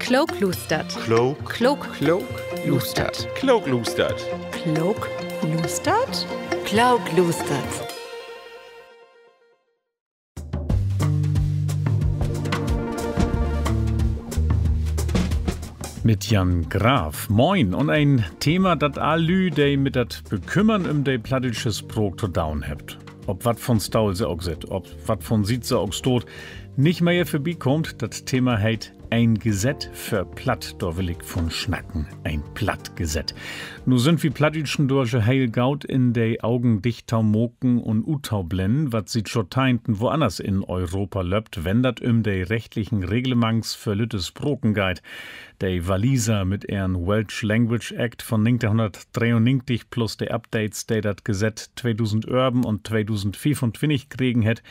Kloklustert. Kloklustert. Kloklustert. Kloklustert. Kloklustert. Mit Jan Graf. Moin. Und ein Thema, dat allü, de mit dat Bekümmern de plattdeutsches Sprog to down hebt. Ob wat von Staul se auch sit, ob wat von Sied se auch stot, nicht mehr vorbeikommt, das Thema heit ein Gesetz für Platt, da will ich von schnacken, ein Plattgesetz. Nu sind wie Plattdeutschen durch heil Gaut in de Augen dichtau moken und utau blenden, wat sieht schon teinten woanders in Europa löppt, wenn dat de rechtlichen Reglements für Lüttes Broken geht. De Waliser mit ihren Welsh Language Act von 1993 plus de Updates, de dat Gesetz 2000 Urban und 2025 kriegen het,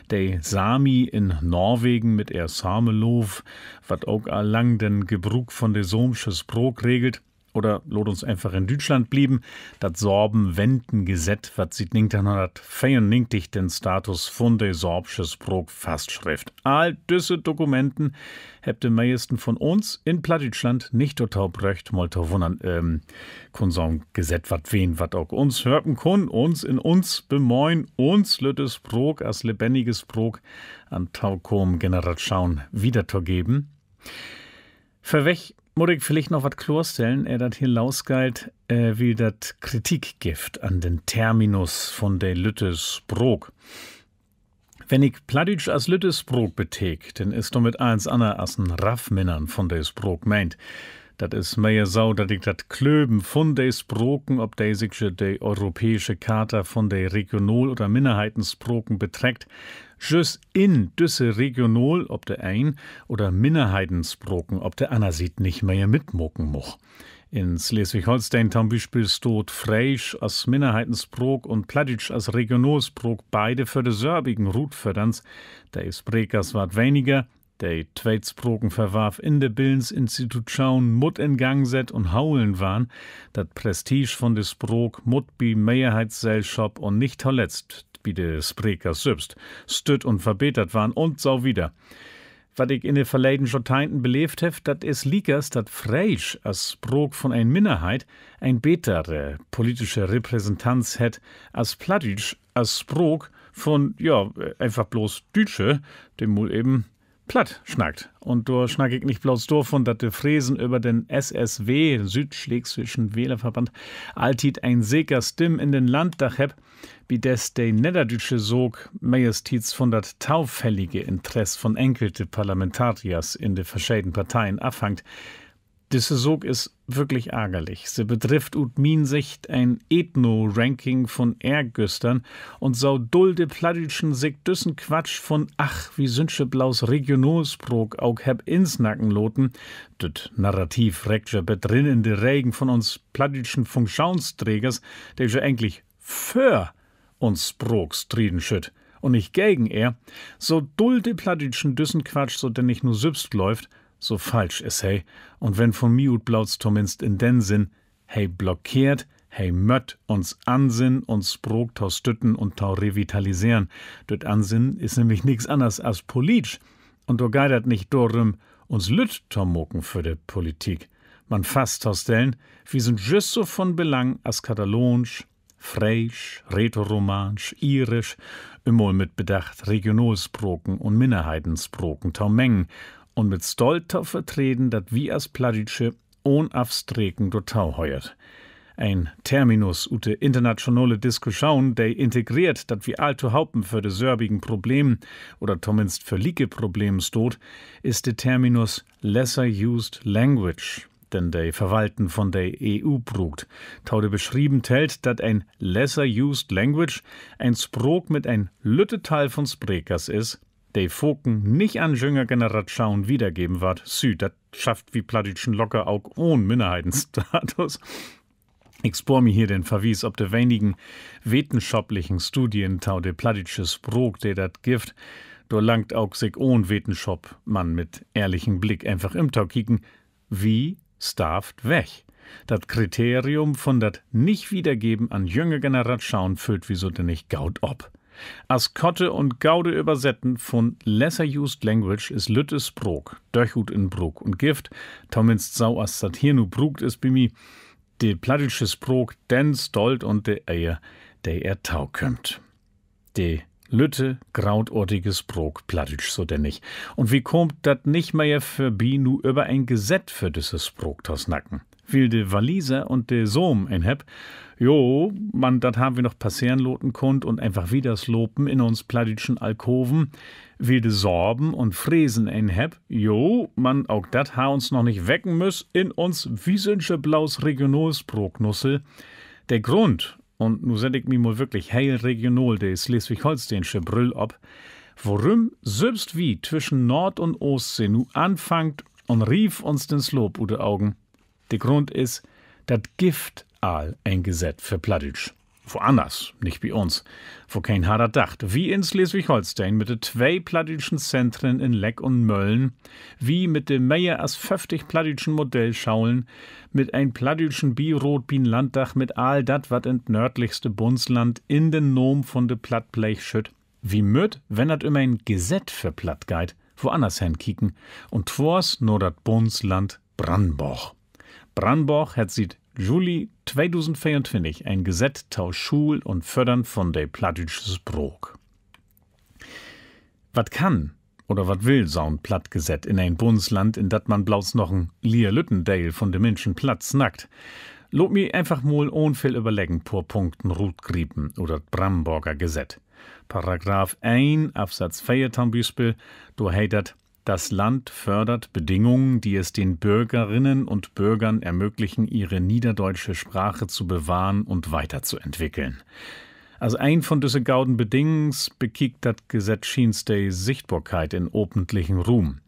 de Sami in Norwegen mit ihr Samelov, wat auch allang den Gebrauch von de Somsche Sprog regelt, oder lot uns einfach in Deutschland blieben, dat Sorben-Wenden-Gesetz, wat sieht 1994 den Status von de Sorbsche Sprog fastschrift. All diese Dokumenten hebt de meisten von uns in Plattdeutschland nicht total bröcht, mal to wundern, kun so ein Gesetz, wat wen, wat auch uns hörten kun, uns in uns bemoin, uns lüttes Sprog als lebendiges Sprog an taukom Generation wieder to geben. Verwech muss ich vielleicht noch was klarstellen, dat hier lausgalt, wie dat Kritikgift an den Terminus von der Lüttes Sprog. Wenn ich Plattdeutsch als Lüttes Sprog betek, dann ist damit eins ander als ein Raffminnern von der Sprog meint. Dat is mehr so, dat ich dat Klöben von de Sproken, ob de sich de europäische Charta von de Regional- oder Minderheitensproken beträgt, just in düsse Regional, ob de ein- oder Minderheitensproken, ob de Anna sieht nicht mehr mitmucken moch. In Schleswig-Holstein zum Beispiel steht Fraisch als Minderheitensprog und Plattdeutsch als Regionalsprog beide für de Sörbigen Rutförderns. De Sprekers wat weniger. De Tweitsproken verwarf in de Bildungsinstitut schauen, Mut in Gang set und haulen waren, dat Prestige von de Sprog Mut bi Mehrheitsgesellschaft und nicht zuletzt bi de Sprekers selbst stütt und verbetert waren und so wieder. Wat ich in de verleiden Schoteinten belebt hef, dat is liekers, dat Fraisch als Sprog von ein Minderheit ein betere politische Repräsentanz het als Plattdeutsch als Sprog von, ja, einfach bloß Dütsche, dem wohl eben platt schnackt. Und da schnack ich nicht bloß davon, dass de Fräsen über den SSW, den Südschleswigschen Wählerverband, altit ein seger Stimm in den Landtag heb, wie des de Niederdeutsche Sog meistens von dat taufällige Interesse von enkelte Parlamentariers in de verschiedenen Parteien abhangt. Diese Sog ist wirklich ärgerlich. Sie betrifft ut min Sicht ein Ethno-Ranking von Ergüstern und so dulde Plattdeutschen sich düssen Quatsch von ach, wie sündche blaus Regionalsprog auch heb ins Nacken loten. Düt Narrativ reckt ja drin in de Regen von uns Plattdeutschen Funktionsträgers, der ja eigentlich für uns Sprog striden schütt und nicht gegen er. So dulde Plattdeutschen düssen Quatsch, so denn nicht nur selbst läuft, so falsch is hey. Und wenn von mir ut blaut's zumindest in den Sinn, hey blockiert, hey mött uns Ansinn, uns Sprog tau stütten und tau revitalisieren. Dort Ansinn ist nämlich nix anders als politisch. Und do geidert nicht darum, uns Lüt tau moken für de Politik. Man fasst tau stellen, wir sind just so von Belang als Katalonsch, Fraisch, Rätoromansch, Irisch, immer mit Bedacht Regionalsproken und Minderheitensproken tau mengen und mit Stolz vertreten, dat wie as Plattdeutsche ohn Afstreken do Tau heuert. Ein Terminus ute internationale Diskussion, der integriert, dat wie alte Haupten für de sörbigen Problem oder zumindest für lieke Problem stot, ist der Terminus Lesser Used Language, denn der Verwalten von der EU brugt. Taude beschrieben tellt, dat ein Lesser Used Language ein Sprog mit ein lütte Teil von Sprekers is, de Foken nicht an jünger Generation wiedergeben wird. Dat schafft wie Plattdeutschen locker auch ohne Minderheitenstatus. Ich spor mir hier den Verwies ob de wenigen wissenschaftlichen Studien tau de Plattdeutsches Sprog, de dat gift. Do langt auch sich ohne Wissenschaft man mit ehrlichem Blick einfach im Tau kicken, wie staft weg. Dat Kriterium von dat nicht wiedergeben an jünger Generation füllt wieso denn nicht gaut ob. As Kotte und Gaude übersetten von Lesser Used Language is Lüttes Brok, Döchhut in Brok und Gift, tauminst sau as dat hier nu brugt is bei mi, de plattdeutsche Sprok den stolt und de Eier, de er tau kömmt. De Lütte, grautortiges Brok, plattdeutsch so denn nicht. Und wie kommt dat nicht mehr für bi nu über ein Gesetz für dieses Brok tos nacken? Will de Waliser und de Sohm ein heb, jo, man, dat haben wir noch passieren loten konnt und einfach wieders lopen in uns plattdeutschen Alkoven. Will de Sorben und Fräsen ein heb, jo, man, auch dat ha uns noch nicht wecken müss in uns wiesensche blaus Regionalsproknussel. Der Grund, und nu set ich mi mal wirklich heil regional de Schleswig-Holsteinische Brüll ob, worum selbst wie zwischen Nord- und Ostsee nu anfangt und rief uns den Slob u de Augen. Der Grund is, dat Gift all ein Gesetz für Plattdeutsch. Woanders, nicht wie uns, wo kein harder dacht, wie in Schleswig-Holstein mit de 2 plattdeutschen Zentren in Leck und Mölln, wie mit dem mehr als 50 plattdeutschen Modellschaulen, mit ein plattdeutschen Bi-Rot-Bin-Landdach mit all dat, wat in nördlichste Bundesland in den Nom von de Plattblech schütt, wie müd, wenn dat immer ein Gesetz für Platt geit, woanders hinkicken, und twors nur dat Bundesland Brandenburg. Brandenburg hat seit Juli 2024 ein Gesetz tau Schul und Fördern von de plattdeutsches Brok. Wat kann oder wat will saun Plattgesetz in ein Bundesland, in dat man blaus noch ein Lier-Lüttendale von de Menschen Platz nackt? Lob mi einfach mal onviel überlegen pur Punkten Rutgriepen oder Brandenburger Gesetz. Paragraph 1 Absatz 4 zum Beispiel, du heidat, das Land fördert Bedingungen, die es den Bürgerinnen und Bürgern ermöglichen, ihre niederdeutsche Sprache zu bewahren und weiterzuentwickeln. Also ein von diese gauden Bedingungs bekickt das Gesetz Schienstei Sichtbarkeit in öffentlichen Ruhm.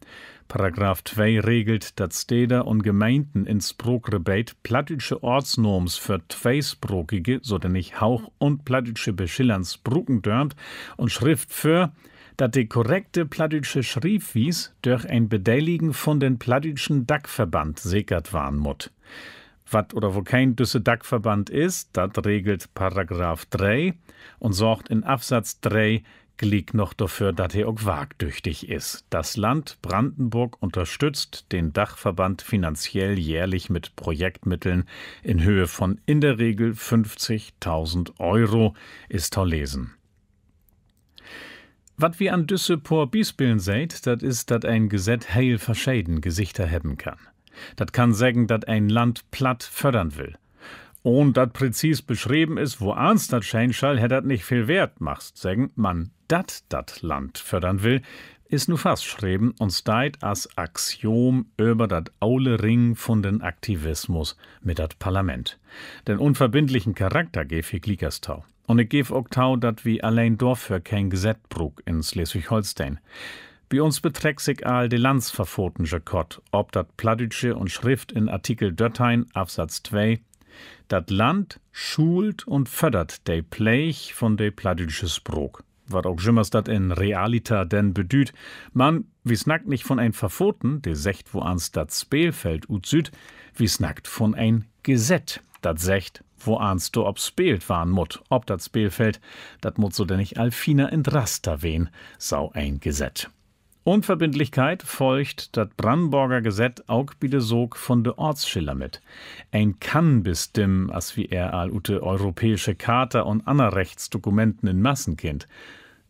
Paragraph 2 regelt, dass Städter und Gemeinden ins Sprokrebeit plattdeutsche Ortsnorms für zweisprokige, so denn nicht Hauch- und plattdeutsche Beschillerns bruken dörmt und Schrift für dat de korrekte plattdeutsche Schriftwies durch ein Beteiligen von den plattdeutschen Dachverband sickert waren mut. Wat oder wo kein düsse Dachverband ist, dat regelt Paragraph 3 und sorgt in Absatz 3 glick noch dafür, dat er auch wagtüchtig ist. Das Land Brandenburg unterstützt den Dachverband finanziell jährlich mit Projektmitteln in Höhe von in der Regel 50.000 Euro, ist zu lesen. Wat wir an düsse por Bispeln seht, dat is, dat ein Gesetz heil verscheiden Gesichter hebben kann. Dat kann sagen, dat ein Land platt fördern will. Und dat präzis beschrieben is, wo ans dat Scheinschall hätt dat nicht viel wert, machst sagen, man dat Land fördern will, is nu fast schreiben und steit as Axiom über dat aule Ring von den Aktivismus mit dat Parlament. Den unverbindlichen Charakter gef ich Glickerstau. Und ich gef auch tau, dat wie allein dafür kein Gesetz brug in Schleswig-Holstein. Bei uns beträgt sich all de Landsverfoten'sche Kott, ob dat Plattdeutsche und Schrift in Artikel Dörtein, Absatz 2, dat Land schult und fördert de Pleich von de Plattdeutsche Sprok. Wat auch jimmers dat in Realita denn bedüht, man, wie snackt nicht von ein Verfoten, de secht wo ans dat Spielfeld ut süd, wie snackt von ein Gesetz, dat secht, wo ans do ob spielt waren mut, ob dat Spielfeld, dat mut so denn nicht allfiner in Raster wehn, sau ein Gesetz. Unverbindlichkeit folgt dat Brandenburger Gesetz auch bide sog von de Ortsschiller mit. Ein kann bestimmen, as wie er all ute europäische Charta und aner Rechtsdokumenten in Massen kennt,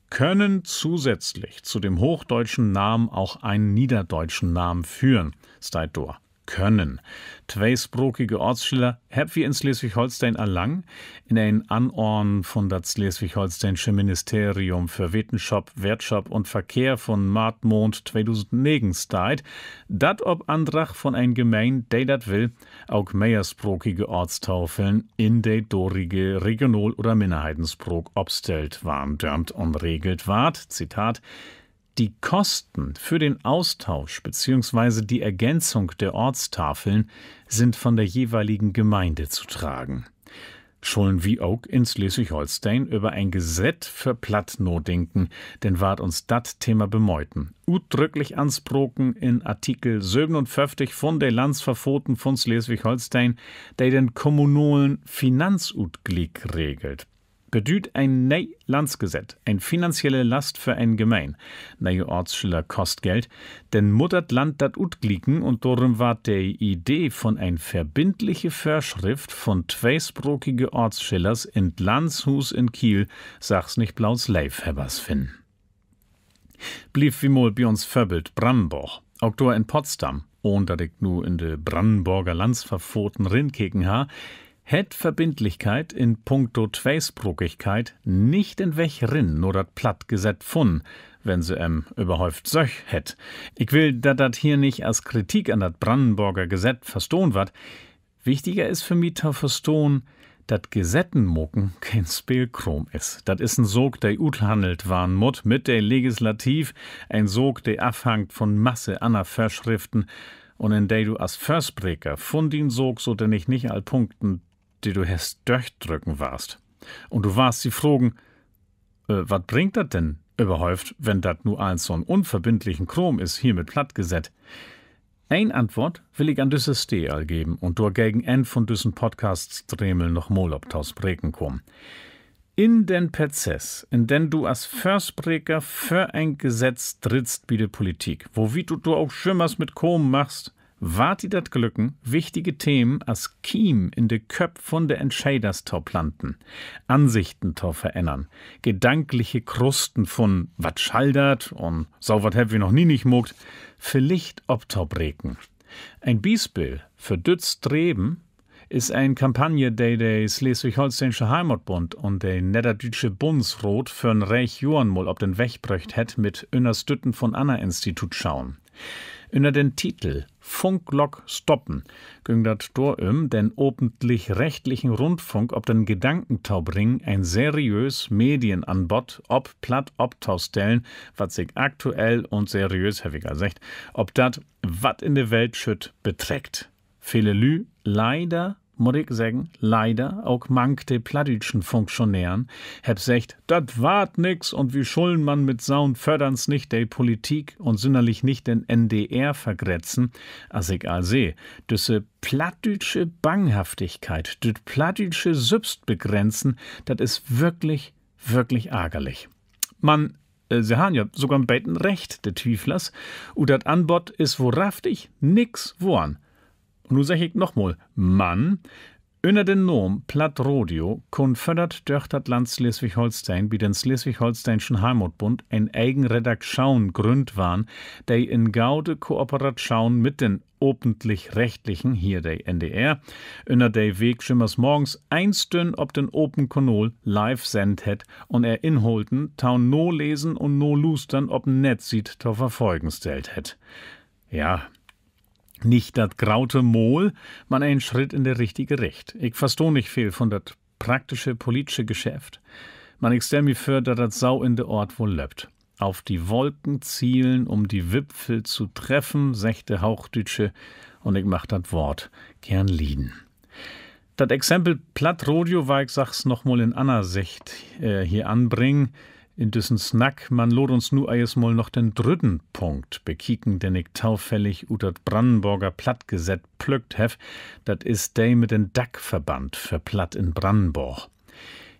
können zusätzlich zu dem hochdeutschen Namen auch einen niederdeutschen Namen führen, steit dor. Können. Zweisprokige Ortsschiller heb wir in Schleswig-Holstein allang in ein Anordnen von das Schleswig-Holsteinische Ministerium für Wissenschaft, Wirtschaft und Verkehr von Martmond 2009 steit, dat ob Antrag von ein Gemein, der dat will, auch meiersprokige Ortstaufeln in de dorige Regional- oder Minderheitensprok obstellt waren, dörmt und regelt ward, Zitat, die Kosten für den Austausch bzw. die Ergänzung der Ortstafeln sind von der jeweiligen Gemeinde zu tragen. Schon wie auch in Schleswig-Holstein über ein Gesetz für Plattno denken, denn ward uns dat Thema bemeuten. Udrücklich ansproken in Artikel 57 von der Landsverfoten von Schleswig-Holstein, der den kommunalen Finanzutglick regelt. bedüht ein neu Landsgesetz, ein finanzielle Last für ein Gemein. Neue Ortsschiller kost Geld, denn muttert Land dat utglicken und darum war die Idee von ein verbindliche Verschrift von zweisprachige Ortsschillers in Landshus in Kiel, sag's nicht blaus Leifhebbers finden. Blieb wie mal bei uns Vorbild Brandenburg, auch da in Potsdam, ohne dass ich nur in de Brandenburger Landsverfoten rinkeken ha, het Verbindlichkeit in puncto Zweisprachigkeit nicht in welch rin nur dat platt geset fun, wenn se überhäuft söch het. Ich will, dat hier nicht als Kritik an dat Brandenburger Gesetz verstohn wat. Wichtiger ist für mich zu verstohn, dat Gesettenmucken kein Spielkrom is. Dat is ein Sog, der uthandelt waren mut mit der Legislativ, ein Sog, der abhangt von Masse aner Verschriften und in der du als Versprecher von den Sog so denn ich nicht all Punkten, die du hast durchdrücken warst. Und du warst sie fragen, wat bringt dat denn überhaupt, wenn dat nu als so'n unverbindlichen Krom is, hier mit plattgesetzt? Ein Antwort will ich an dieses Steal geben und durch gegen End von diesen Podcasts Dremel noch mal ob taus Breken kommen. In den Prozess, in den du als Versprecher für ein Gesetz trittst wie die Politik, wo wie du auch schimmerst mit Kom machst, wart die dat Glücken, wichtige Themen als Kiem in de Köpf von der Entscheiders tau planten, Ansichten tau verändern, gedankliche Krusten von wat schaldert und so wat hab wir noch nie nicht mogt, vielleicht ob tau breken. Ein Beispiel für dütz Streben ist eine Kampagne, die der Schleswig-Holsteinische Heimatbund und der Niederdeutsche Bundesrat für ein Reich Johann mal ob den Weg bröcht het mit Unterstützen von Anna Institut schauen. Unter den Titel Funklok stoppen ging dat den öffentlich-rechtlichen Rundfunk ob den Gedankentau bringen ein seriös Medienanbot ob platt ob taustellen, was sich aktuell und seriös häufiger gesagt, ob dat wat in der Welt schütt beträgt. Viele Lü leider, muss ich sagen, leider auch mank de plattdütschen Funktionären heb secht, dat wart nix und wie schulden man mit Saun fördern's nicht de Politik und sinnerlich nicht den NDR vergrätzen, as ich all seh. Düsse plattdütsche Banghaftigkeit, düt plattdütsche Sübstbegrenzen, dat is wirklich, wirklich ärgerlich. Sie haben ja sogar ein beiden Recht, de Twieflers, und dat Anbot is wohrhaftig nix woan. Und nu sag ich nochmal, Mann, unter den Nom Plattrodio kun fördert durch das Land Schleswig-Holstein wie den Schleswig-Holsteinischen Heimatbund ein eigen Redaktion gründ waren, der in gaude Kooperation mit den öffentlich-rechtlichen, hier der NDR, unter der Weg schimmers morgens einstün ob den Open Kanal live send het und Inholten taun no lesen und no lustern ob n Netz sieht to verfolgen stellt het. Ja, nicht dat graute Mol, man ein Schritt in der richtige Richt. Ich versteh nicht viel von dat praktische politische Geschäft. Ich stell mir vor, dat dat Sau in der Ort wohl lebt. Auf die Wolken zielen, um die Wipfel zu treffen, sechte Hauchdütsche, und ich mach dat Wort gern lieden. Dat Exempel Plattrodio war, ich sag's nochmal in Anna Sicht hier anbringen. In düssen Snack, man lot uns nu einmal noch den dritten Punkt bekicken, den ich taufällig dat Brandenburger Plattgesetz plückt hef, dat is der mit den Dackverband für Platt in Brandenburg.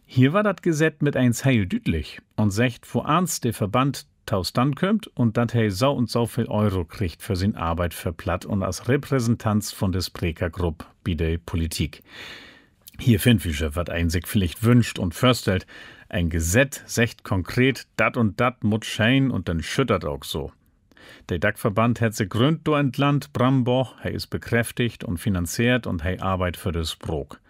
Hier war dat Gesetz mit eins heil düdlich und secht, wo ans der Verband tausend kömmt und dat hei so und so viel Euro kriegt für sin Arbeit für Platt und als Repräsentanz von des Sprekergrupp bi de Politik. Hier find wir, wat ein sich vielleicht wünscht und förstelt, ein Gesetz secht konkret, dat und dat mut schein und dann schüttert auch so. Der Dackverband hat sich gründ do entland Brandenburg, er ist bekräftigt und finanziert und hei Arbeit für das Brok.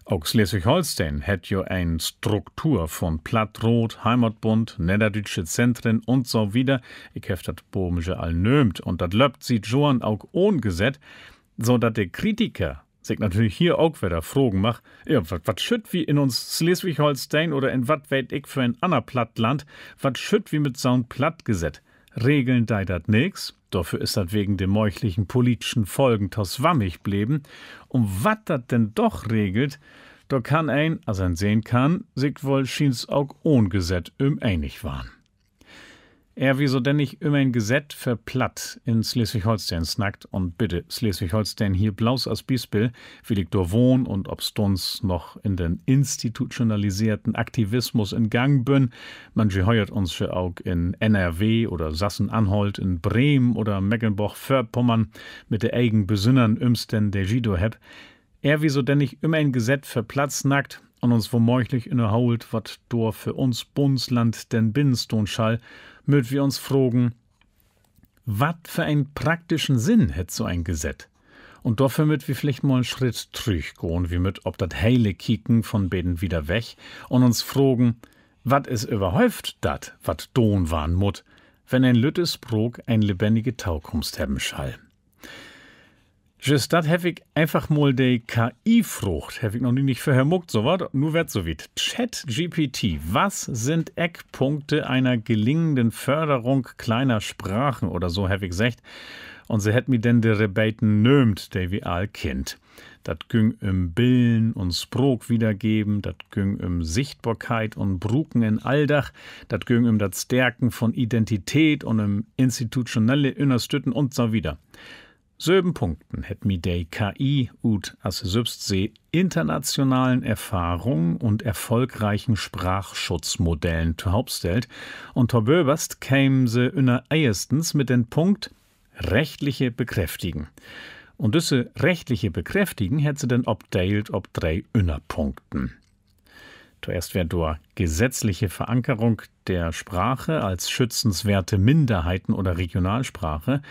Auch Schleswig-Holstein hat jo ein Struktur von Plattrot, Heimatbund, Niederdeutsche Zentren und so wieder. Ich hef dat Bomische all nömt und dat löbt sieht Johann auch ohn Gesetz, so dat der Kritiker sich natürlich hier auch wieder Fragen macht, ja, wat schütt wie in uns Schleswig-Holstein oder in wat weet ich für ein ander Plattland, wat schütt wie mit so'n Plattgesetz. Regeln dei dat nix, dafür ist dat wegen de meuchlichen politischen Folgen tos wammig blieben. Und wat dat denn doch regelt, da kann als ein sehen kann, sich wohl schien's auch ohn Gesetz einig waren. wieso denn nicht immer ein Gesetz für Platt in Schleswig-Holstein snackt und bitte Schleswig-Holstein hier bloß als Beispiel, wie ich da wohn und ob's uns noch in den institutionalisierten Aktivismus in Gang bin. Manche heuert uns schon auch in NRW oder Sachsen-Anhalt, in Bremen oder Mecklenburg-Vorpommern mit der eigen Besünnern Umständen der Gido heb. Wieso denn nicht immer ein Gesetz für Platt snackt und uns womöglich inneholt, wat do für uns Bundesland denn binnenstun schall, möt wir uns fragen, wat für einen praktischen Sinn hätt so ein Gesetz? Und dafür müt wir vielleicht mal einen Schritt zurückgehen, wie mit ob dat heile kicken von beden wieder weg und uns fragen, wat is überhaupt dat, wat don waren mut, wenn ein lüttes Brok ein lebendige Taukunst haben schall. Just dat hef ich einfach mal de KI-Frucht, hef ich noch nicht vermuckt, so wat, nur wird so weit. ChatGPT, was sind Eckpunkte einer gelingenden Förderung kleiner Sprachen oder so, hef ich gesagt. Und sie hätt mir denn de Rebeten nömt, de wir all kennt. Dat güng Billen und Sprog wiedergeben, dat güng Sichtbarkeit und Bruken in Alldach, dat güng dat Stärken von Identität und institutionelle Unterstützen und so wieder. 7 Punkten hätt mi de KI ut as Sübstsee internationalen Erfahrungen und erfolgreichen Sprachschutzmodellen zu Hauptstellt und torböberst kämen se erstens mit den Punkt rechtliche Bekräftigen. Und diese rechtliche Bekräftigen hätt se denn obteilt ob 3 Punkten. Zuerst wär durch gesetzliche Verankerung der Sprache als schützenswerte Minderheiten oder Regionalsprache,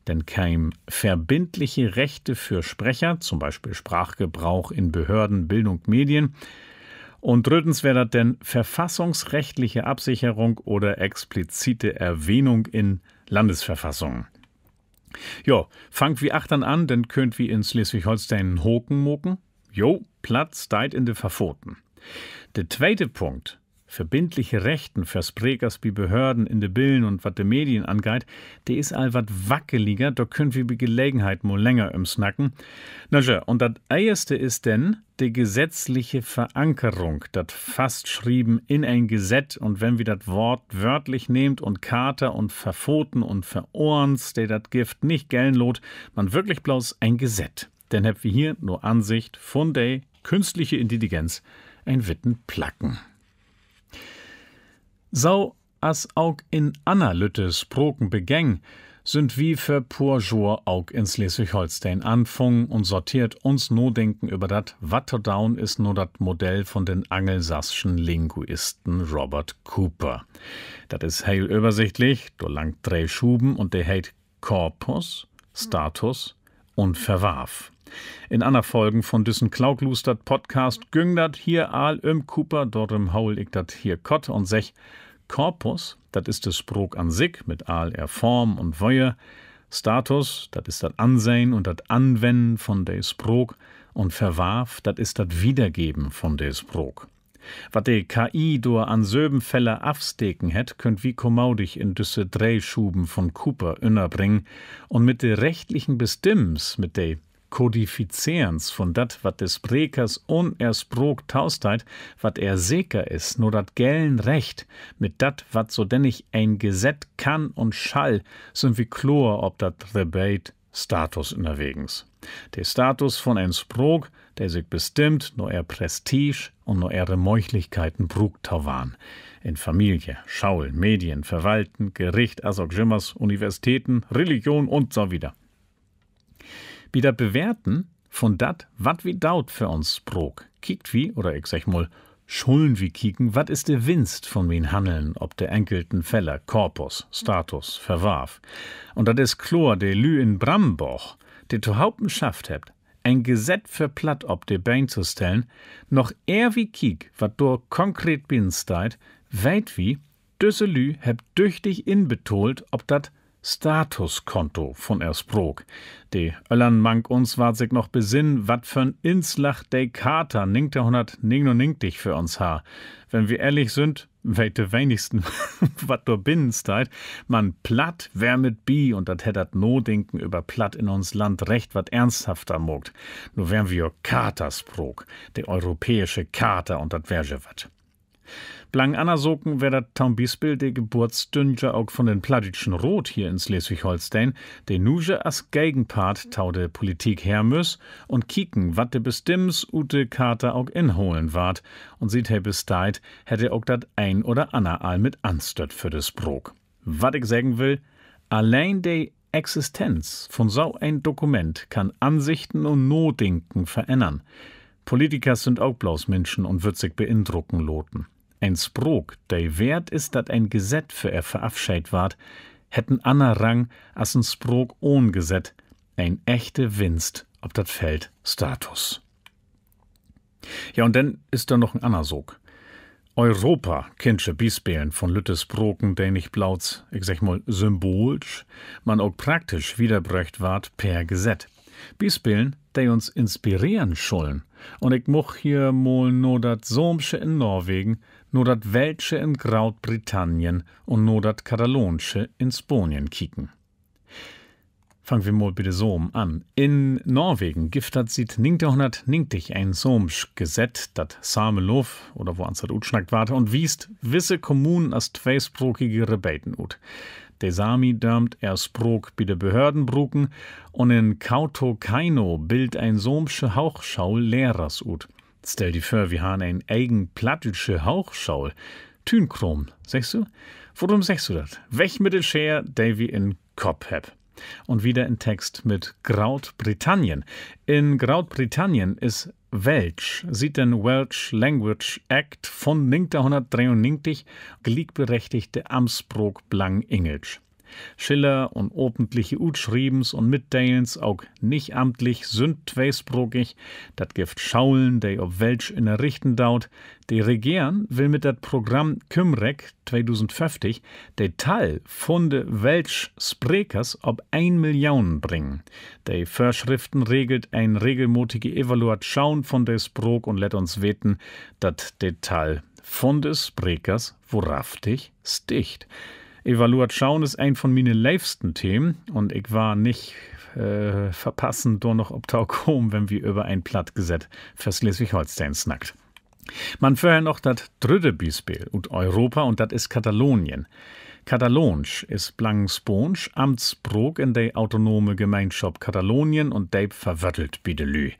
denn kein verbindliche Rechte für Sprecher, zum Beispiel Sprachgebrauch in Behörden, Bildung, Medien. Und drittens wäre das denn verfassungsrechtliche Absicherung oder explizite Erwähnung in Landesverfassungen. Jo, fangt wie achtern an, denn könnt wie in Schleswig-Holstein Hoken moken. Jo, Platz deit in de Verpfoten. Der zweite Punkt, verbindliche Rechten für Sprekers wie Behörden in de Billen und wat de Medien angeht, der ist all wat wackeliger, da könnt wir bei Gelegenheit mal länger snacken. Na ja, und das erste ist denn die gesetzliche Verankerung, das fastschrieben in ein Gesetz und wenn wir das Wort wörtlich nehmt und Kater und verpfoten und verohrens, der das Gift nicht gellen lot, man wirklich bloß ein Gesetz. Denn habt wir hier nur Ansicht von der künstliche Intelligenz ein Witten placken. So as auch in Analyte Sproken begäng, sind wie für Purjour auch in Schleswig-Holstein anfangen und sortiert uns no denken über dat Watterdown ist nur dat Modell von den angelsächsischen Linguisten Robert Cooper. Dat is heil übersichtlich, do langt 3 Schuben und der heit Korpus, Status und Verwarf. In anderen Folgen von diesen Klauglustert Podcast güng dat hier all Cooper, dort haul ich dat hier kott und sech, Korpus, dat ist das Sprog an sich mit all Form und Weue. Status, dat ist dat Ansehen und dat Anwenden von de Sprog. Und Verwarf, dat ist dat Wiedergeben von de Sprog. Wat de KI durch an söben Fälle afsteken het, könnt wie kommaudig in düsse 3 Schuben von Cooper innerbringen und mit de rechtlichen Bestimms, mit de Kodifizierens von dat, wat des Sprekers und Sprog taustheit, wat sicher is, nur dat gellen Recht, mit dat, wat so denn ich ein Gesetz kann und schall, sind wie chlor ob dat Rebate Status innerwegens. Der Status von ein Sprog, der sich bestimmt, nur Prestige und nur Meuchlichkeiten Brugtauwan. In Familie, Schaul, Medien, Verwalten, Gericht, also Gimmers, Universitäten, Religion und so wieder. Wieder bewerten von dat, wat wie daut für uns Sprog. Kiekt wie, oder ich sag mal, schuln wie kieken, wat ist der Winst von wen handeln, ob der enkelten Fälle, Korpus, Status, Verwarf. Und dat is chlor, de Lü in Bramboch, de zu Haupten schafft hebt, ein Gesetz für Platt ob de Bein zu stellen, noch wie kiek, wat do konkret binsteit, weit wie, düsse Lü hebt düchtig inbetolt, ob dat Statuskonto von Sprog. De Öllern mank uns wart sich noch besinn, wat für'n Inslach de Kater 1999 für uns ha. Wenn wir ehrlich sind, weite wenigsten, wat do binnensteit, man platt wär mit bi und dat hättet no denken über platt in uns Land recht wat ernsthafter mogt. Nur wären wir Katersprog, de europäische Kater und dat wär je wat. Blang Annasoken wär dat taum Bispel de Geburtsdünger auch von den Plattitschen Rot hier in Schleswig-Holstein, de nuge as Gegenpart tau de Politik her müss und kicken, wat de bestimms ute Kater auch inholen ward und sieht he bis deit, hätte auch dat ein oder ander all mit anstöt für des Brok. Wat ich sagen will, allein de Existenz von so ein Dokument kann Ansichten und Nodenken verändern. Politiker sind auch bloß Menschen und wird sich beeindrucken loten. Ein Sprog, der wert ist, dat ein Gesetz für er verabscheid ward, hätten aner Rang as ein Sprog ohn Gesetz, ein echte Winst, ob dat Feld Status. Ja, und dann ist da noch ein aner Sog. Europa kennsche Bispelen von Lüttes Broken, der nicht blauts, ich sag mal, symbolisch, man auch praktisch wiederbrächt ward per Gesetz. Bispelen, die uns inspirieren schollen. Und ich moch hier mal no dat Somsche in Norwegen, no dat Welsche in Großbritannien und no dat Katalonsche in Spanien kicken. Fangen wir mal bitte so an. In Norwegen giftet sieht 1990 ein Somsch Gesetz, dat Samelof oder wo ans dat utschnackt warte und wiest wisse Kommunen als zweisprogige Rebeten ut. Der Sami dörmt er Sprog bei de Behörden bruken und in Kautokeino bild ein somsche Hauchschaul Lehrers ut. Stell die vor, wir han ein eigen plattitsche Hauchschaul. Tünkrom, sagst du? Worum sagst du dat? Welch mit de Scher, der wie in Kopf heb. Und wieder in Text mit Großbritannien. In Großbritannien ist Welsch, sieht den Welsh Language Act von 1993 gleichberechtigte Amtsbrok Blang Englisch. Schiller und ordentliche Utschriebens und Mitteilens auch nicht amtlich sind zweisprogig, dat gift Schaulen, de ob Welsch in der Richten daut. De Regieren will mit dat Programm Kümrek 2050 de Teil von de Welsch Sprekers ob 1 Million bringen. De Vorschriften regelt ein regelmäßige Evaluation von des Sprog und let uns weten, dat de Teil von des Sprekers wohrhaftig sticht. Evaluation ist ein von meinen liebsten Themen und ich war nicht verpassen, doch noch ob Taukom, wenn wir über ein Plattgesetz für Schleswig-Holstein snackt. Man vorher noch das dritte Beispiel und Europa und das ist Katalonien. Katalonsch ist Blangsponsch Amtsbrok in der autonome Gemeinschaft Katalonien und deib verwörtelt bidelü.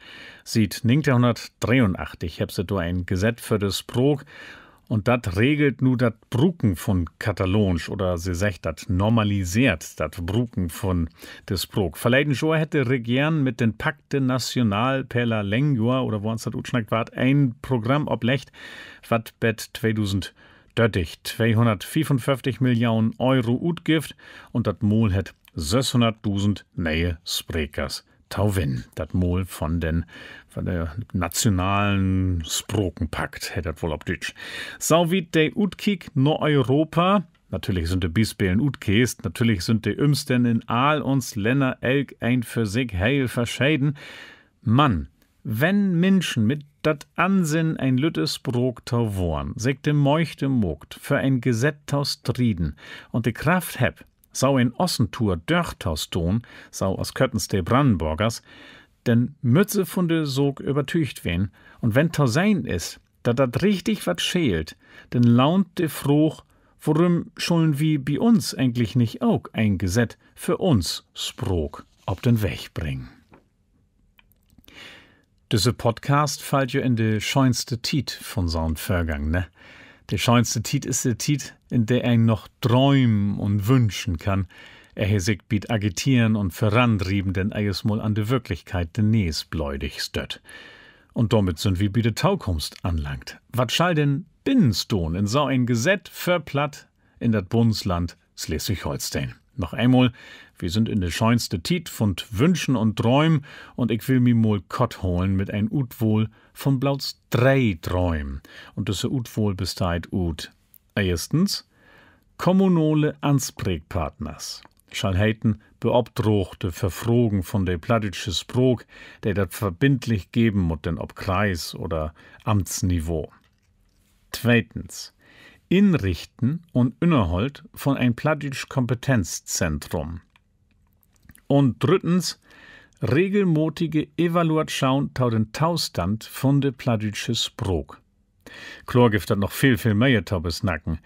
Sieht 1983 heb se do ein Gesetz für das Sprog und dat regelt nu dat Bruken von Katalonsch oder sie sagt dat normalisiert dat Bruken von des Sprog. Verleiden Joa hätte Regieren mit den Pacte National per la Lengua oder wo uns dat utschnackt wart ein Programm oblecht, wat bet 2030 255 Millionen Euro utgift und dat Mol het 600.000 neue Sprekers. Tauwin, dat Mol von der nationalen Sprokenpakt, hätt dat wohl ob Deutsch. So wie de Utkik no Europa, natürlich sind de Bispelen Utkeest, natürlich sind de Ümsten in all uns Länder elk ein für sich heil verscheiden. Mann, wenn Menschen mit dat Ansinn ein lüttes Brok tau worn, sich de Meuchte mogt, für ein Gesetz tau striden und de Kraft heb, sau in Ossentour dörchtauston, sau aus Köttens de Brandenburgers, denn Mütze von de Sog übertücht wen, und wenn tau sein is, dat richtig wat schält, denn launt de Froch, worum schollen wie bi uns eigentlich nicht auch ein Gesetz für uns Sprog ob den Weg bringen. Diese Podcast fällt ja in de schönste Tiet von so'n Vergang, ne? Der schönste Tiet ist der Tiet, in der ein noch träumen und wünschen kann. Er sich biet agitieren und vorantrieben, denn er ist mal an der Wirklichkeit den Näs bläudig stött. Und damit sind wir bei der Taukunft anlangt. Was schall denn Binnenstone in so ein Gesetz verplatt in das Bundesland Schleswig-Holstein? Noch einmal, wir sind in der schönste Tiet von Wünschen und Träumen und ich will mir mal Kott holen mit ein Utwohl von blauts 3 Träumen. Und das Utwohl besteht ut. Erstens, kommunale Ansprechpartners. Schall heiten beobdrochte Verfrogen von der plattitsche Sprog, der dat verbindlich geben muss, denn ob Kreis oder Amtsniveau. Zweitens, Inrichten und Innerhold von ein plattitsch Kompetenzzentrum. Und drittens, regelmäßige Evaluation tau den Taustand von de plattitsche Sprog. Chlor gibt dat noch viel mehr Tobes Nacken.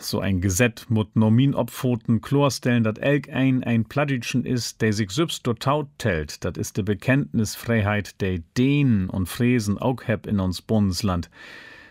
So ein Gesetz mut Nomin opfoten Chlorstellen, dat elk ein Plattitschen is, der sich selbst totaut tellt. Dat is de Bekenntnisfreiheit, der Dänen und Fräsen auch heb in uns Bundesland.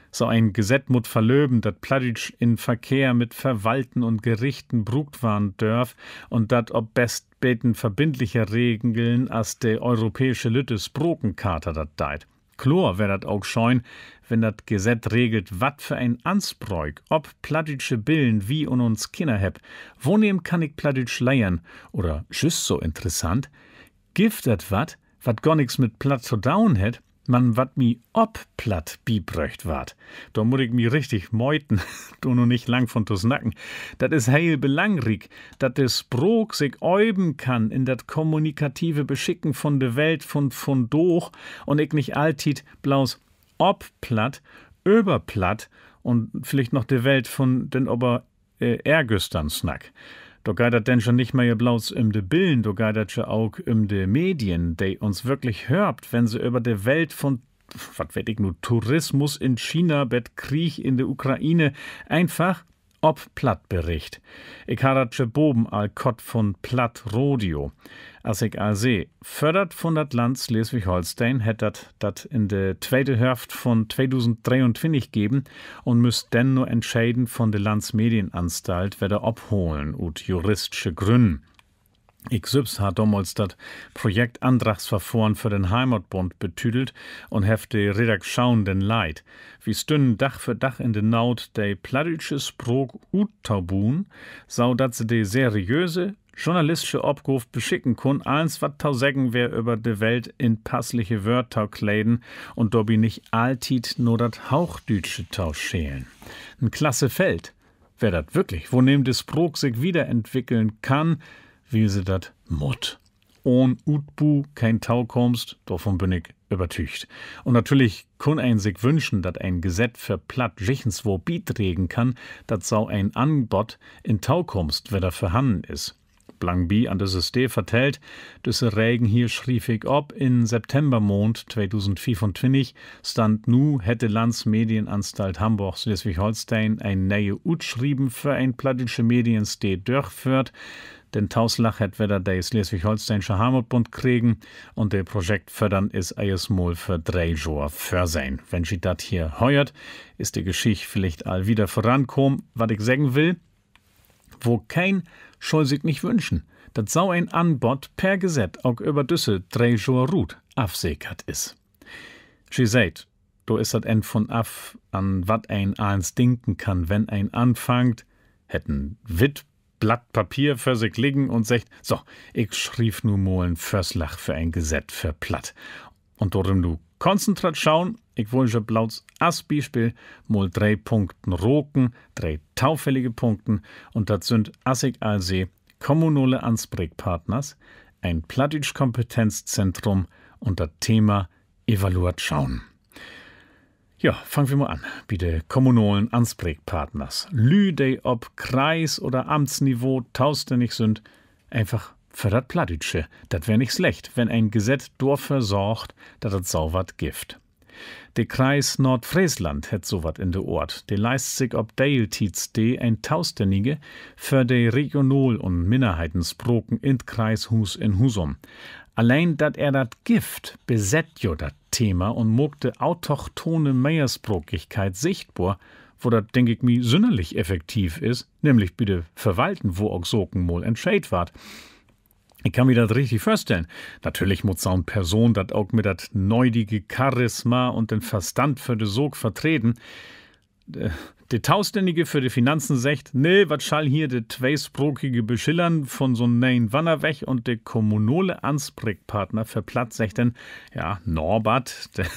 So ein Gesetz mut verlöben, dat Plattitsch in Verkehr mit Verwalten und Gerichten brugt waren dörf und dat ob bestbeten verbindlicher Regeln als de europäische Lüttes Brokenkater dat deit. Chlor wär dat auch scheun, wenn dat Gesetz regelt, wat für ein Ansbräuk, ob plattitsche Billen wie und uns Kinder heb, wo nehm kann ich plattitsch leiern, oder schüss so interessant, gift dat wat gar nix mit platt zu down het, man wat mi ob platt bibröcht ward. Da muss ich mi richtig meuten, du nur nicht lang von tus Nacken. Dat is heil belangrig, dat de Sprog sich äuben kann in dat kommunikative Beschicken von de Welt von doch und ich nicht altit blaus ob platt, über platt und vielleicht noch de Welt von den ober Ergüstern snack. Da geht das denn schon nicht mehr bloß de Billen, da geht das schon auch de Medien, die uns wirklich hört, wenn sie über de Welt von, was weiß ich nur, Tourismus in China, Krieg in der Ukraine, einfach ob platt bericht. Ich habe das boben al Kott von Platt Rodeo. Als ich seh, fördert von dat Land Schleswig-Holstein, hätte dat in der zweite Hälfte von 2023 geben und müsst denn nur entscheiden von der Landsmedienanstalt, wer da abholen ut juristische Gründe. Ich selbst hat damals das Projekt Antragsverfahren für den Heimatbund betüdelt und hefte Redaktion den Leid. Wie stünden Dach für Dach in den Naut de plattitsche Sprog Tabun, sau dat se de seriöse journalistische Obguf beschicken kun, eins wat tau sägen wer über de Welt in passliche Wörter kleiden und dobi nicht altit nur dat Hauchdütsche tau schälen. Ein klasse Feld. Wer dat wirklich, wo nehm de Sprog sich wiederentwickeln kann, wie sie dat mut. Ohn Utbu kein Tau kommst, davon bin ich übertücht. Und natürlich kun ein sich wünschen, dat ein Gesetz für platt jichenswo bitregen kann, dat sau ein Anbot in Tau kommst, wer da vorhanden is. Blangbi an das System vertellt, düsse Regen hier schrieb ich ob in Septembermond 2024 stand nu hätte Landsmedienanstalt Hamburg Schleswig-Holstein ein neue Utschrieben für ein plattische Medienste durchführt. Den Tauslach hat wieder der Schleswig-Holsteinische Heimatbund kriegen und der Projekt fördern ist erstmal für 3 Jahre für sein. Wenn sie dat hier heuert, ist die Geschichte vielleicht all wieder vorankommen. Was ich sagen will, wo kein soll sich nicht wünschen, dat sau ein Anbot per Gesetz auch über düsse 3 Jahre Ruht afsäkert is. Sie seht, do ist dat end von af, an wat ein eins denken kann, wenn ein anfangt, hätten Witt Blatt Papier für sich liegen und sagt, so, ich schrieb nu mal ein Förslach für ein Gesetz für platt. Und darum du konzentrat schauen, ich wollte blauts as Beispiel mal 3 Punkten roken, 3 taufällige Punkten und das sind assig alsee kommunale Ansprechpartners, ein Plattitsch-Kompetenzzentrum und das Thema Evaluat schauen. Ja, fangen wir mal an. Bei den kommunalen Ansprechpartners. Lü, die ob Kreis- oder Amtsniveau tauständig sind, einfach für das Plattitsche. Das wär nicht schlecht, wenn ein Gesetz dafür sorgt, dass das sauwat gift. Der Kreis Nordfriesland hat sowas in der Ort. Der leist sich ob Deiltiz ein Tauständige für die Regional- und Minderheitensproken in Kreishus in Husum. Allein, dat dat Gift beset jo dat Thema und mogte autochtone Meiersprokigkeit sichtbar, wo dat, denk ich mi, synnerlich effektiv is, nämlich bitte verwalten, wo auch soken mol entscheid ward. Ich kann mir das richtig vorstellen. Natürlich muss so eine Person dat auch mit dat neudige Charisma und den Verstand für de Sog vertreten. Der Tauständige für die Finanzen sagt, nee, was schall hier de zweisprokige Beschillern von so neuen Wanner weg und der kommunale Ansprechpartner für Platt sagt denn, ja, Norbert, der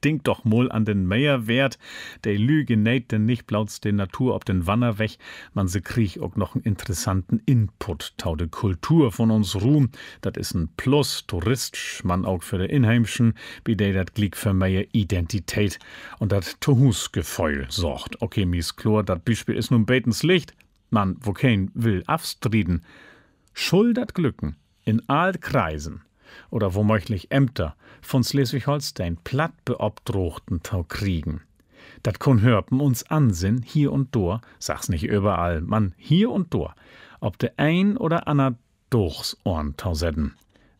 denkt doch mal an den Meierwert, der Lüge näht denn nicht blauts den Natur ob den Wanner weg, man se krieg auch noch einen interessanten Input, tau de Kultur von uns Ruhm, dat is ein Plus, touristisch, man auch für de Inheimschen, wie der dat Glick für Meier Identität und dat Tohusgefeul sorgt. Okay, mies Chlor, dat Beispiel is nun betens Licht, man, wo kein will afstriden, schuldert Glücken in all Kreisen oder womöglich Ämter von Schleswig-Holstein platt beobdrochten tau kriegen. Dat kun hörpen uns ansinn, hier und dor, sag's nicht überall, man, hier und dor, ob de ein oder ander durchs Ohren tausetten.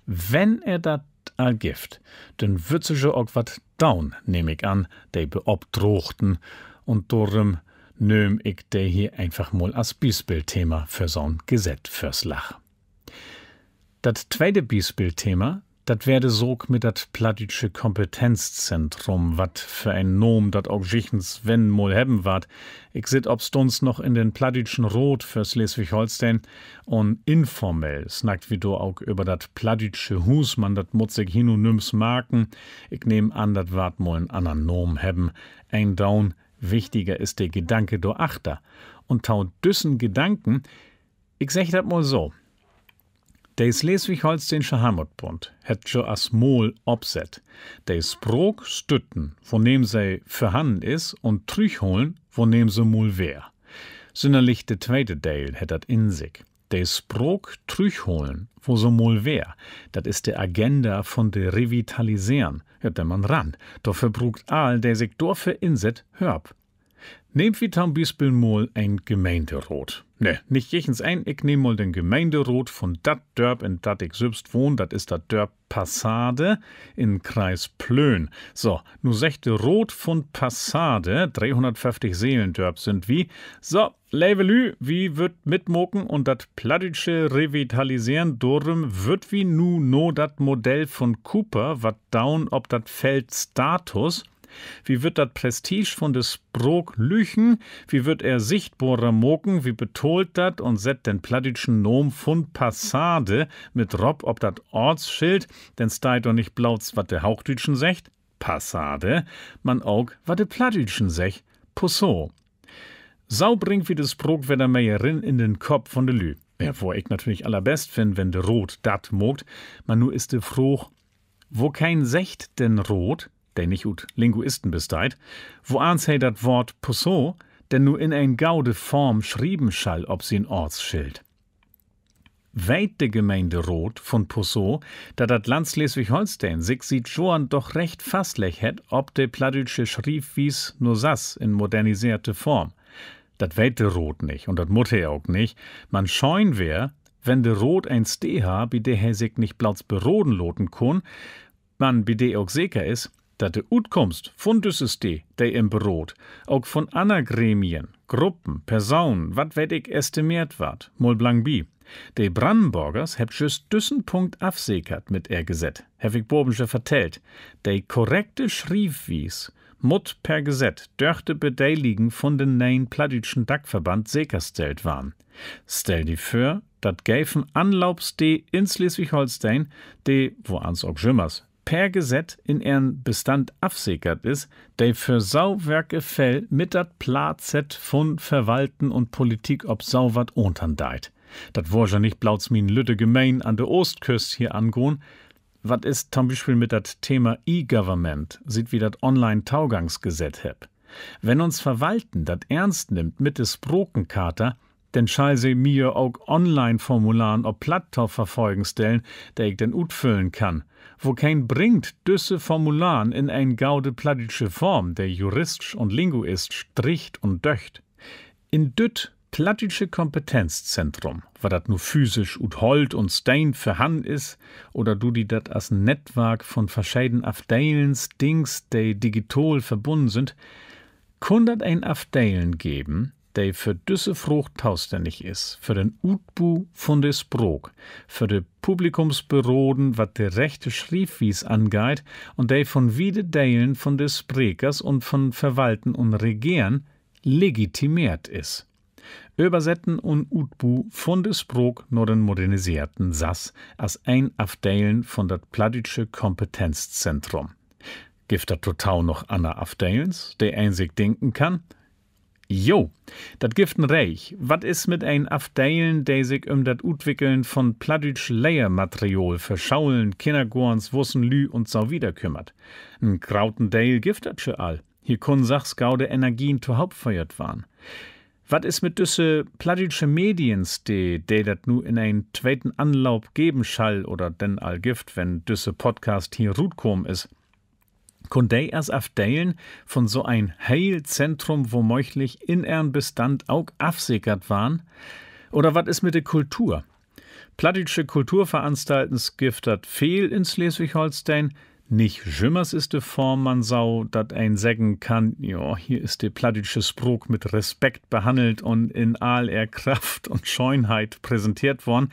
Wenn dat all gift, dann wird sich auch wat down, nehm ich an, de beobdrochten, und darum nöm ich de hier einfach mal als Beispielthema für so'n Gesetz fürs Lach. Dat zweite Beispielthema, dat werde sog mit dat plattdütsche Kompetenzzentrum, wat für ein Nom dat auch jichens wenn mol hebben wart. Ich sit obstunds noch in den plattdütschen Rot für Schleswig-Holstein und informell snackt wie du auch über dat plattdütsche Hus, man dat muss ich hin und nims marken. Ich nehm an, dat wart mol ein ander Nom hebben. Ein Down, wichtiger ist der Gedanke do achter. Und tau düssen Gedanken, ich sag dat mal so. Der Schleswig-Holsteinische Heimatbund hat schon as Mol obset, der Sprog stütten, von dem sie vorhanden is, und trüchholen, von dem sie mol wär. Sünderlich de zweite Teil hat dat in sich. Der Sprog trüchholen, wo so mol wär, dat is de Agenda von de Revitalisieren, hört der man ran. Dafür brugt all, der sich dafür inset, hörb. Nehmt wie zum Beispiel mal ein Gemeinderot. Ne, nicht jechens ein, ich nehm mal den Gemeinderot von dat Dörp, in dat ich selbst wohn, dat is dat Dörp Passade in Kreis Plön. So, nu sechte Rot von Passade, 350 Seelendörp sind wie. So, Levelü, wie wird mitmoken und dat plattdütsche Revitalisieren dorum wird wie nu no dat Modell von Cooper, wat down ob dat Feld Status. Wie wird dat Prestige von des Sprog lüchen? Wie wird er sichtbarer moken? Wie betolt dat und set den plattdütschen Nom von Passade mit Rob ob dat Ortsschild? Denn steit doch nicht blauts, wat der Hauchdütschen secht? Passade. Man aug, wat de plattdütschen sech? Posso. Sau bringt wie des Sprog wieder Meierin in den Kopf von de Lü. Ja, wo ich natürlich allerbest find, wenn de Rot dat mogt. Man nu ist de Fruch, wo kein secht denn Rot, der nicht ut Linguisten besteit, wo ans he dat Wort Posso, denn nu in ein gaude Form schrieben schall ob sie ein Ortsschild. Weit de Gemeinde Rot von Posso, da dat Land Schleswig-Holstein sich sieht schon doch recht fastlech het, ob de plattdütsche Schriefwies nur sass in modernisierte Form. Dat weit de Rot nicht und dat mut er auch nicht. Man scheun wär, wenn de Rot ein Steha, bi de he sich nicht blauts beroden loten kun, man bi de auch sicher is, dat de Utkomst von düsses de im Brot, auch von ander Gremien, Gruppen, Personen, wat weet ich estimiert ward, mol blank bi. De Brandenburgers heb just düssen Punkt afsekert mit er Gesetz, hab ich Bobensche vertellt. De korrekte Schriefwies mut per Gesetz dörchte Bedeiligen von den neuen plattdütschen Dachverband sekerstellt waren. Stell die für, dat gäfen Anlaubs de in Schleswig-Holstein, de, wo ans auch schimmers, per Gesetz in ihren Bestand afsekert is, der für Sauwerke fell mit dat Plazett von Verwalten und Politik ob sauwat unterndeit. Dat war ja nicht blauts min Lütte gemein an der Ostküst hier angehen. Wat ist zum Beispiel mit dat Thema E-Government, sieht wie dat Online-Taugangsgesetz heb. Wenn uns Verwalten dat ernst nimmt mit des Brokenkater, denn schall sie mir auch Online-Formularen ob Plattau verfolgen stellen, der ich denn utfüllen kann. Wo kein bringt düsse Formularen in ein gaude plattdütsche Form, der juristisch und linguistisch stricht und döcht. In düt plattdütsche Kompetenzzentrum, war dat nur physisch ut Holt und Stein verhan is, oder du die dat as Netzwerk von verschiedenen Afdeilens, Dings, die digital verbunden sind, kun dat ein Afdeilen geben, der für düsse Frucht tauständig is, für den Utbu von des Sprog, für de Publikumsberoden, wat de rechte Schriefwies angeht, und der von wiede Deilen von des Sprekers und von Verwalten und Regieren legitimiert is. Übersetzen und Utbu von des Sprog nur den modernisierten Sass als ein Afdeilen von dat plattdütsche Kompetenzzentrum. Gibt dat total noch ander Afdeilens, der ein sich denken kann? Jo, dat gift ein Reich. Wat is mit ein Afdeilen, der sich dat Utwickeln von plattdütsch Lehrmaterial für Schaulen, Kindergorns, Wussen, Lü und so wieder kümmert? Ein grauten Deil gift dat sche all. Hier kun sachs gaude Energien zu Hauptfeuert waren. Wat is mit düsse plattdütsche Mediens, die dat nu in ein zweiten Anlauf geben schall oder denn all gift, wenn düsse Podcast hier rutkom is? Kun dei as afdeilen von so ein Heilzentrum womöglich in ihren Bestand auch afsickert waren? Oder was ist mit der Kultur? Plattdütsche Kulturveranstaltens gibt dat viel in Schleswig-Holstein. Nicht jümmers ist de Form, man sau, dat ein sägen kann, ja, hier ist de plattdütsche Sprog mit Respekt behandelt und in all er Kraft und Scheunheit präsentiert worden.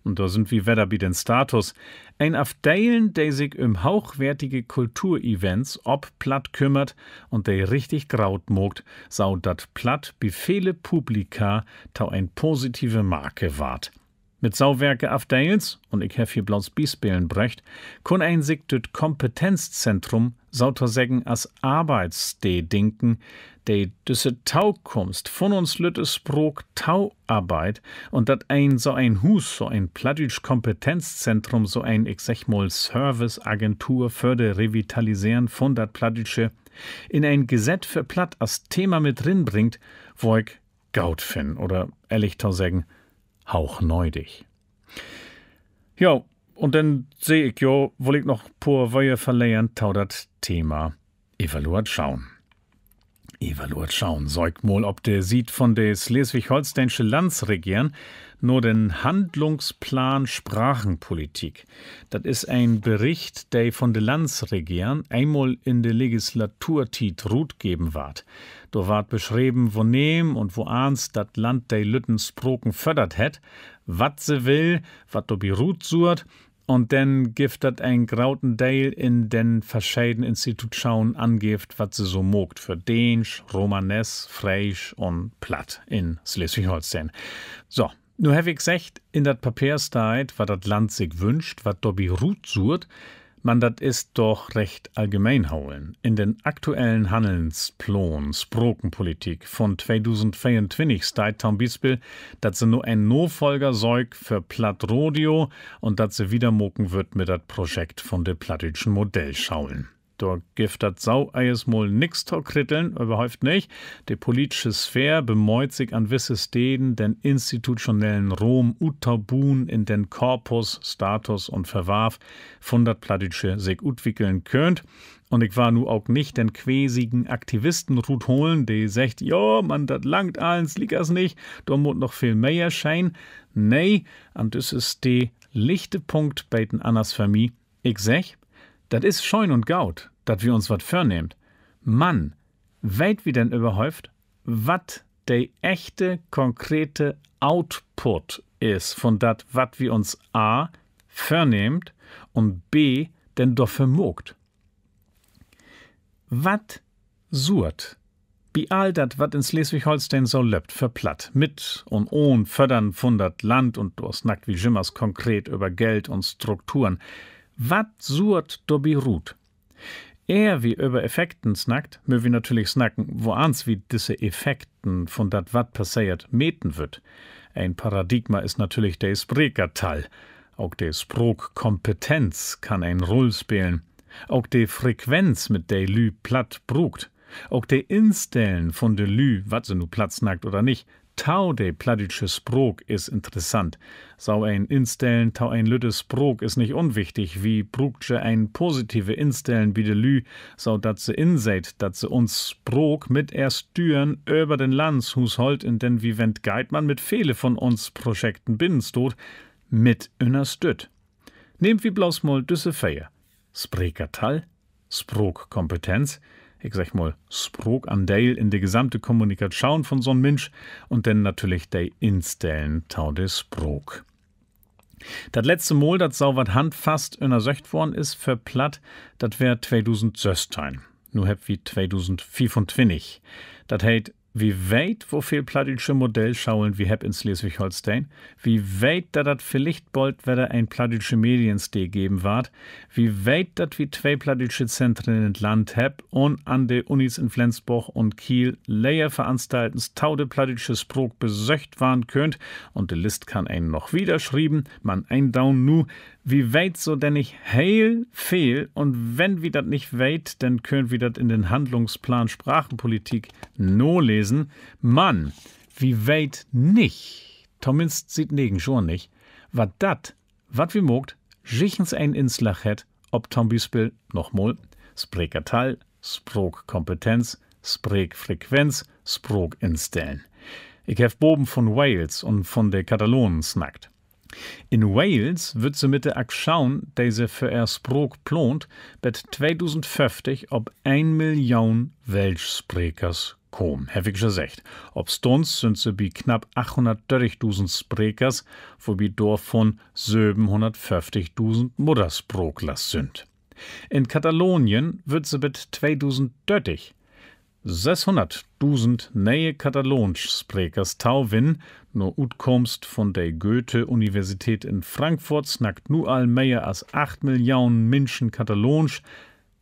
Und da sind wie Wedder den Status. Ein Afdeilen, der sich hochwertige Kulturevents ob Platt kümmert und der richtig graut mogt, sau dat Platt wie viele Publika tau ein positive Marke ward. Mit Sauwerke Afdeils, und ich hef hier bloß Bispelen brächt, kun ein sich düt Kompetenzzentrum sauter sägen as Arbeitsde dinken, de düsse Taukunst von uns lüttes Sprog Tauarbeit und dat ein so ein Hus, so ein plattdütsch Kompetenzzentrum, so ein, ich sag mal, Serviceagentur für de Revitalisieren von dat Plattdütsche in ein Gesetz für Platt as Thema mit drin bringt, wo ich gaut fin oder ehrlich tau sägen, hauchneudig. Ja, und dann seh ich jo, wohl ich noch pur Weue verleihen, tau dat Thema evaluat schauen. Evaluat schauen, säugt mal, ob der sieht von der Schleswig-Holsteinische Landsregieren nur den Handlungsplan Sprachenpolitik. Das ist ein Bericht, der von der Landsregieren einmal in der Legislaturtit Rut geben ward. Da ward beschrieben, wo nehm und wo ans dat Land der Lüttensproken fördert het, wat se will, wat do bi Rut suert, und dann gibt dat ein grauten Teil in den verschiedenen Institutschauen angift, wat se so mogt für Dänisch, Romanes, Fraisch und Platt in Schleswig-Holstein. So, nu hab ich gesagt, in dat Papier steht, wat dat Land sich wünscht, wat dobi Rut suert, man dat ist doch recht allgemein haulen. In den aktuellen Handelsplan Sprokenpolitik von 2024 steht zum Beispiel, dass sie nur ein Nachfolger säug für Platt Rodeo und dass sie wieder moken wird mit dat Projekt von der plattdütschen Modellschaulen. Da gibt dat Sau mal nix zu kritteln, überhaupt nicht. Die politische Sphäre bemäut sich an wisse Städten den institutionellen Rom Utabun in den Korpus, Status und Verwarf von dat Plattdütsche sich utwickeln könnt. Und ich war nu auch nicht den quäsigen Aktivisten Ruth holen, die sagt, ja, man, dat langt allens, liegt es nicht, da muss noch viel mehr schein. Nee, und das ist der lichte Punkt bei den Annas Familie. Ich sag, das ist scheun und gaut, dat wir uns wat vornehmt. Mann, weit wie denn überhaupt, wat de echte, konkrete Output is von dat, wat wir uns A vornehmt und B denn doch vermogt. Wat suert, bi all dat, wat in Schleswig-Holstein so löbt, für Platt, mit und ohn fördern von dat Land und durchsnackt wie Jimmers konkret über Geld und Strukturen. Wat suert dobi Rut? Eher wie über Effekten snackt, mö wir natürlich snacken, wo ans wie diese Effekten von dat wat passiert meten wird. Ein Paradigma ist natürlich der Sprekertal. Auch der Sprogkompetenz kann ein Roll spielen. Auch die Frequenz, mit der Lü platt brugt. Auch der Instellen von de Lü, wat se nu platt snackt oder nicht. Tau de plattdütsche Sprog ist interessant. Sau ein Instellen, tau ein lüttes Sprog ist nicht unwichtig, wie brugsche ein positive Instellen wie de Lü, sau dat se inseit, dat se uns Sprog mit erst stüren über den Landshushold, in den wie wend geit man mit viele von uns Projekten binnenstot, mit unterstützt. Nehmt wie bloß mal düsse Feier. Sprekertal, Sprogkompetenz, ich sag mal, Sproganteil in die gesamte Kommunikation von so'n Mensch und dann natürlich de Instellen tau de Sprog. Das letzte Mal, dat sau wat handfast untersucht worden ist für Platt, dat wär 2016. Nu heb wie 2025. Dat heit, wie weit, wo viel plattdütsche Modellschaulen wie heb in Schleswig-Holstein, wie weit dat vielleicht bald wieder ein plattdütsche Medienstee geben ward, wie weit dat wie 2 plattdütsche Zentren in Land heb und an de Unis in Flensburg und Kiel Lehrveranstaltens taude plattdütsche Sprog besöcht waren könnt und de List kann einen noch wieder schrieben, man ein Down nu, wie weit so denn ich heil fehl und wenn wir dat nicht weit, dann können wir dat in den Handlungsplan Sprachenpolitik no lesen. Mann, wie weit nicht, zumindest sieht negen schon nicht, wat dat, wat wir mogt, schichens ein Inslach het, ob zum Beispiel, nochmal, Sprekertal, Sprogkompetenz, Sprekfrequenz, Sprog instellen. Ich hef boben von Wales und von der Katalonen snackt. In Wales wird sie mit der Aktion, die sie für ihr Sprog plant, bet 2050 ob 1 Million Welschsprekers kommen, hab ich gesagt. Ob Stons sind sie bei knapp 830.000 Sprekers, wobei davon 750.000 Muttersprachlers sind. In Katalonien wird sie bis 2030 600.000 neue Katalonsch-Sprekers tauwin, nur Utkomst von der Goethe-Universität in Frankfurt snackt nu all mehr als 8 Millionen Menschen Katalonsch,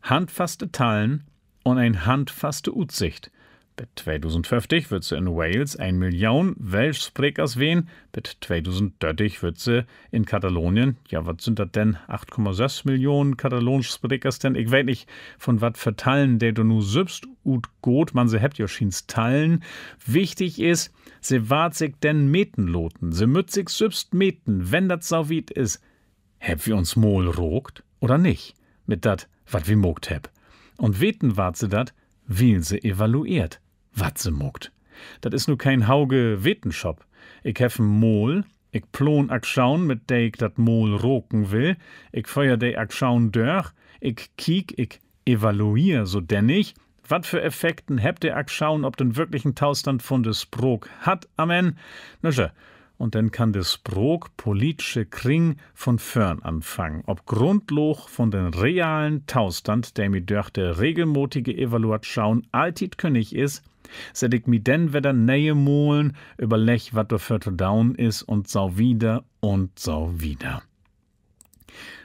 handfaste Teilen und ein handfaste Utsicht. Bis 2050 wird sie in Wales 1 Million Welschsprekers wehen, bis 2030 wird sie in Katalonien, ja, was sind das denn, 8,6 Millionen Katalonsch-Sprekers denn? Ich weiß nicht, von wat für Teilen der du nu sübst ut gut, man se hebt ja schins Teilen. Wichtig ist, se wart sich denn Meten loten, se müt sich sübst Meten, wenn dat so weit is. Heb wir uns mol rogt oder nicht? Mit dat, wat wir mogt heb. Und weten wart se dat, wie se evaluiert, wat se mogt. Dat is nu kein hauge Wetenschop. Ich hef n Mol, ich plon Akschaun, mit der ich dat Mol roken will, ich feuer de Akschaun durch, ich kiek, ich evaluier so denn ich, wat für Effekten hebt der Akschaun, ob den wirklichen Taustand von des Sprog hat, amen. Nösche. Und dann kann des Sprog politische Kring von Förn anfangen, ob Grundloch von den realen Taustand, der mir durch der regelmäßige Evaluation altit König ist, sed ich mi denn wieder neue Molen überlech, wat do für to down is und so wieder und so wieder.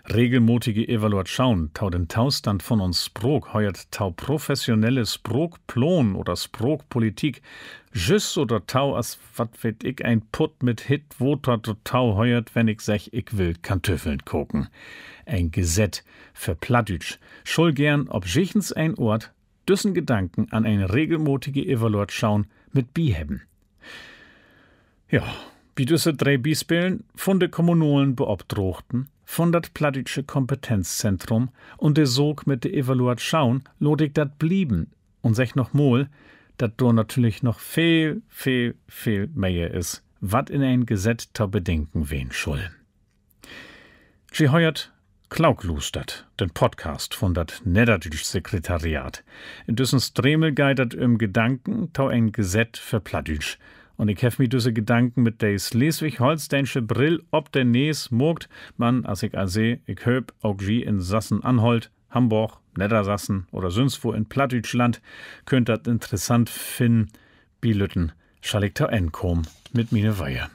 Regelmäßige Evaluation tau den Taustand von uns Sprog heuert tau professionelle Sprogplon oder Sprogpolitik jüss oder tau as wat weet ich ein Put mit Hit wo tau heuert, wenn ich sech ich will Kantöffeln gucken. Ein Gesetz für Plattdeutsch schul gern ob jichens ein Ort düssen Gedanken an eine regelmäßige Evaluation mit biheben. Ja, wie düsse 3 Bispelen von de kommunalen Beobdrochten von dat Plattdeutsche Kompetenzzentrum und de Sog mit de Evaluation lot ich dat blieben und sech noch mol, dat do natürlich noch viel mehr is, wat in ein Gesetz ta bedenken wen schul. Sie heuert Klauglustert, den Podcast von dat Niederdeutsche Sekretariat. In düssen Stremel geidert Gedanken tau ein Gesetz für Plattdeutsch. Und ich hef mi düsse Gedanken mit der Schleswig-Holsteinsche Brill ob der Nees mogt, man, als ich seh, ich höb auch sie in Sassen-Anhalt, Hamburg, Niedersassen oder sonst wo in Plattdeutschland, könnt dat interessant finden, Bilütten, schall ich da enkom mit mine Weihe.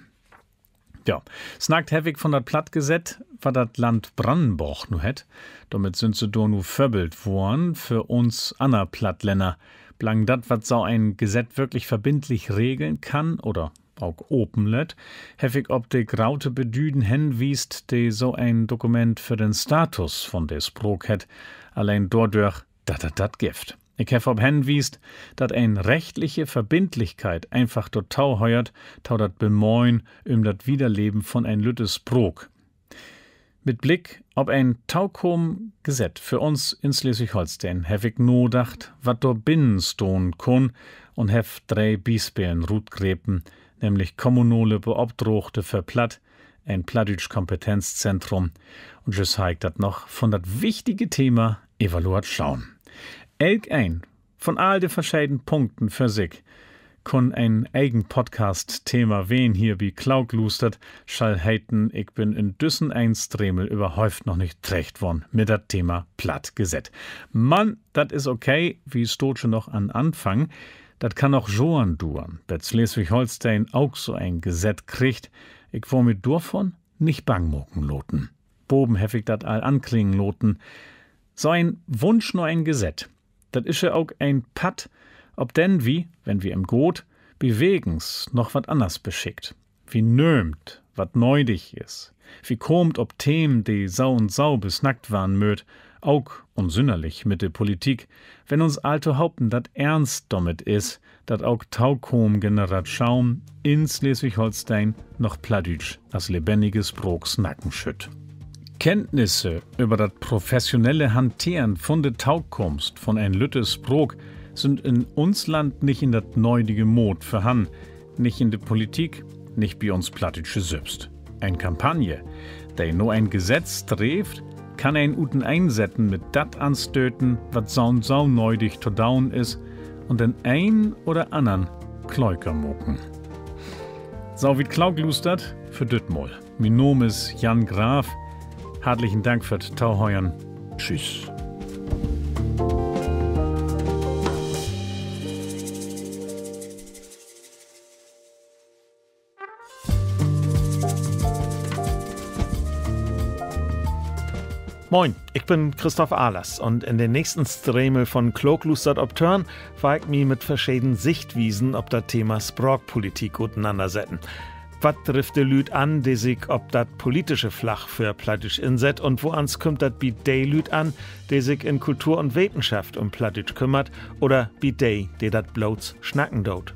Ja, snackt heftig von dat Plattgesetz, wat dat Land Brandenburg nu het, damit sind sie do nu förbelt worden für uns aner Plattländer. Blang dat, wat so ein Gesetz wirklich verbindlich regeln kann oder auch open let, heftig ob de graute Bedüden hinwiest, de so ein Dokument für den Status von des Sprog het, allein dadurch dat Gift. Ich hef ob hinwiest, dat ein rechtliche Verbindlichkeit einfach dort tau heuert, tau dat bemoin dat Wiederleben von ein lüttes Sprog. Mit Blick auf ein taukom Gesetz für uns in Schleswig-Holstein hef ich no dacht, wat do binnen stohn kun und hef 3 Bispelen rutgräben, nämlich kommunale Beobdrochte für Platt, ein Plattdeutsch Kompetenzzentrum und just heik dat noch von dat wichtige Thema Evaluation. Elk ein von all de verschiedenen Punkten für sich kun ein eigen Podcast-Thema wen hier wie Klauglustert schall heiten, ich bin in düssen ein Stremel überhäuft noch nicht trecht worden mit dat Thema Plattgesetz. Mann, dat is okay, wie stotsche noch an Anfang, dat kann auch Joan duren, bet Schleswig-Holstein auch so ein Gesetz kriegt, ich wo mit davon nicht bangmoken loten. Boben heffig dat all anklingen loten. So ein Wunsch nur ein Gesetz, dat is ja auch ein Patt, ob denn wie, wenn wir im Got, bewegens noch wat anders beschickt. Wie nömt, wat neudig is. Wie kommt ob Themen, die sau und sau besnackt waren möt, auch unsünderlich mit der Politik, wenn uns alte Haupten dat ernst damit is, dat auch taukom Generation in Schleswig-Holstein noch Plattdeutsch als lebendiges Sprog snacken schütt. Kenntnisse über das professionelle Hantieren von der Taukunft von ein Lüttes Sprog sind in uns Land nicht in dat neudige Mod vorhanden, nicht in der Politik, nicht bei uns plattische Sübst. Ein Kampagne, der nur ein Gesetz trifft, kann ein Uten einsetzen mit dat anstöten, was sau neudig to down ist und den ein oder anderen Kleuker mucken. So wie Klauglustert für Dütmol. Mein Name ist Jan Graf. Herzlichen Dank für das Tauheuern. Tschüss. Moin, ich bin Christoph Ahlers und in den nächsten Stremel von Kloglustert ob Törn war ich mich mit verschiedenen Sichtwiesen ob das Thema Sprachpolitik auseinandersetzen. Was trifft die Lüd an, die sich ob das politische Flach für Plattisch inset und woans kommt das bi de Lüd an, die sich in Kultur und Wissenschaft Plattisch kümmert oder bi de, die dat bloß schnacken dort.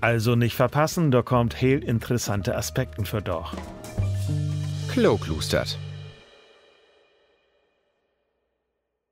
Also nicht verpassen, da kommt heel interessante Aspekten für doch. Kloglustert.